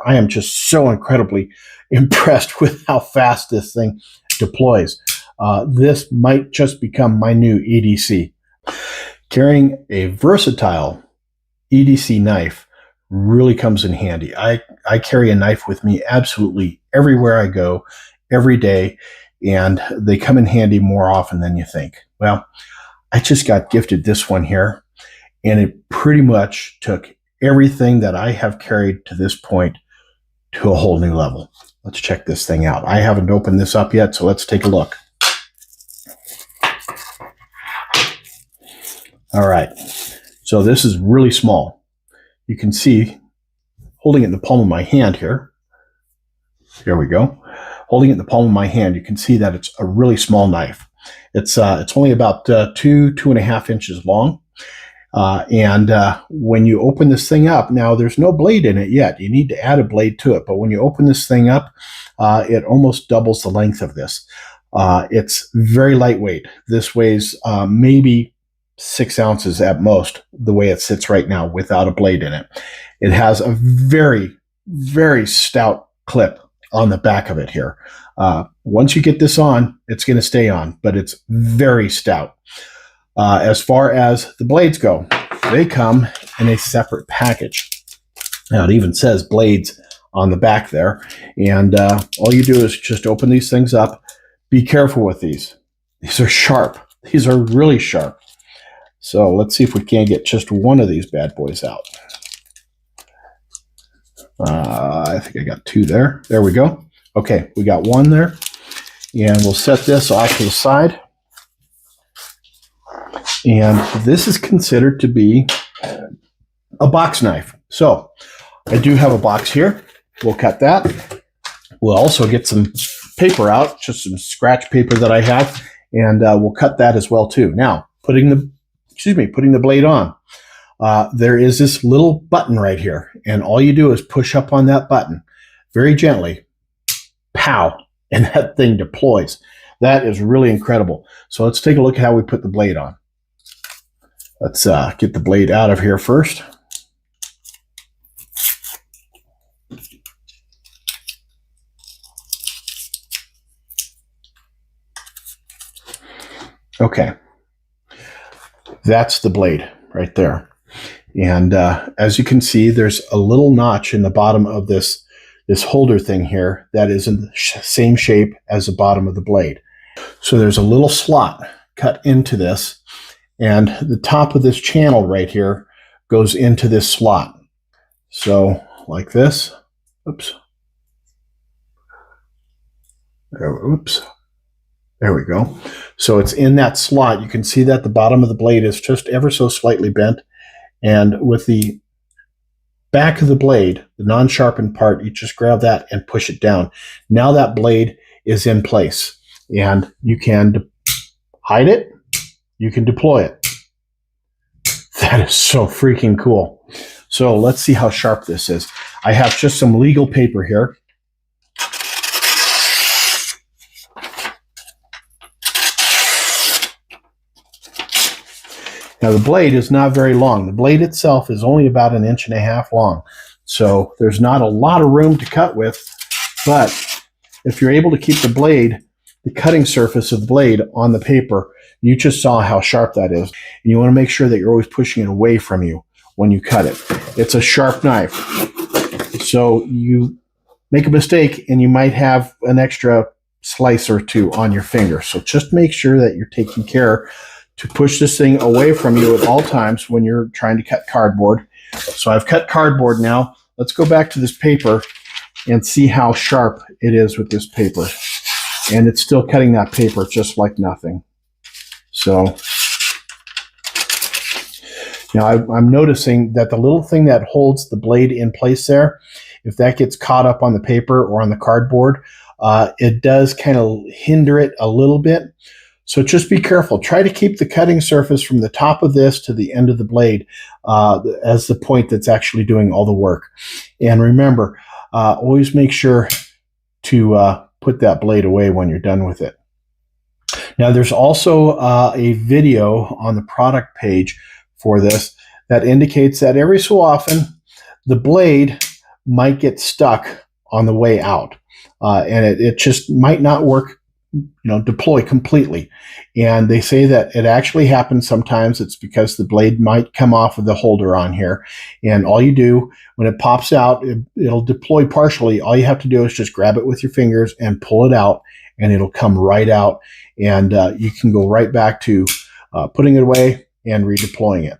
I am just so incredibly impressed with how fast this thing deploys. This might just become my new EDC. Carrying a versatile EDC knife really comes in handy. I carry a knife with me absolutely everywhere I go, every day, and they come in handy more often than you think. Well, I just got gifted this one here, and it pretty much took everything that I have carried to this point to a whole new level. Let's check this thing out. I haven't opened this up yet, so let's take a look. All right, so this is really small. You can see, holding it in the palm of my hand here. There we go. Holding it in the palm of my hand, you can see that it's a really small knife. It's only about 2.5 inches long. When you open this thing up, now there's no blade in it yet. You need to add a blade to it. But when you open this thing up, it almost doubles the length of this. It's very lightweight. This weighs maybe 6 ounces at most, the way it sits right now without a blade in it. It has a very, very stout clip on the back of it here. Once you get this on, it's going to stay on, but it's very stout. As far as the blades go, they come in a separate package. Now, it even says blades on the back there. And all you do is just open these things up. Be careful with these. These are sharp. These are really sharp. So let's see if we can't get just one of these bad boys out. I think I got 2 there. There we go. Okay, we got 1 there. And we'll set this off to the side. And this is considered to be a box knife. So I do have a box here. We'll cut that. We'll also get some paper out, just some scratch paper that I have, and we'll cut that as well too. Now, putting the blade on. There is this little button right here, and all you do is push up on that button very gently. Pow, and that thing deploys. That is really incredible. So let's take a look at how we put the blade on. Let's get the blade out of here first. Okay, that's the blade right there. And as you can see, there's a little notch in the bottom of this holder thing here that is in the same shape as the bottom of the blade. So there's a little slot cut into this, and the top of this channel right here goes into this slot. So like this. Oops. Oops. There we go. So it's in that slot. You can see that the bottom of the blade is just ever so slightly bent. And with the back of the blade, the non-sharpened part, you just grab that and push it down. Now that blade is in place. And you can hide it. You can deploy it. That is so freaking cool. So let's see how sharp this is. I have just some legal paper here. Now the blade is not very long. The blade itself is only about 1.5 inches long. So there's not a lot of room to cut with, but if you're able to keep the blade, the cutting surface of the blade on the paper, you just saw how sharp that is. And you want to make sure that you're always pushing it away from you when you cut it. It's a sharp knife. So you make a mistake and you might have an extra slice or 2 on your finger. So just make sure that you're taking care to push this thing away from you at all times when you're trying to cut cardboard. So I've cut cardboard now. Let's go back to this paper and see how sharp it is with this paper. And it's still cutting that paper just like nothing. So now I'm noticing that the little thing that holds the blade in place there, if that gets caught up on the paper or on the cardboard, it does kind of hinder it a little bit. So just be careful. Try to keep the cutting surface from the top of this to the end of the blade as the point that's actually doing all the work. And remember, always make sure to put that blade away when you're done with it. Now, there's also a video on the product page for this that indicates that every so often the blade might get stuck on the way out. And it just might not work, deploy completely. And they say that it actually happens sometimes. It's because the blade might come off of the holder on here. And all you do, when it pops out, it'll deploy partially. All you have to do is just grab it with your fingers and pull it out, and it'll come right out. And you can go right back to putting it away and redeploying it.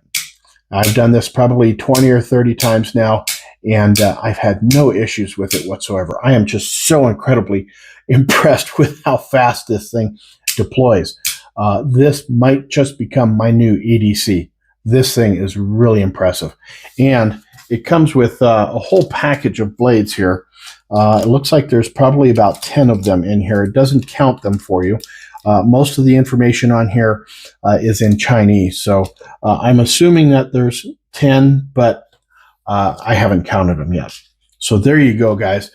I've done this probably 20 or 30 times now, and I've had no issues with it whatsoever. I am just so incredibly impressed with how fast this thing deploys. This might just become my new EDC. This thing is really impressive. And it comes with a whole package of blades here. It looks like there's probably about 10 of them in here. It doesn't count them for you. Most of the information on here is in Chinese, so I'm assuming that there's 10, but I haven't counted them yet. So there you go, guys.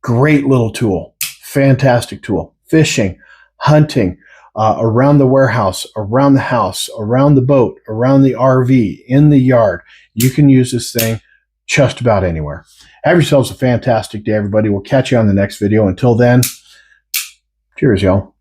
Great little tool. Fantastic tool. Fishing, hunting, around the warehouse, around the house, around the boat, around the RV, in the yard. You can use this thing just about anywhere. Have yourselves a fantastic day, everybody. We'll catch you on the next video. Until then, cheers, y'all.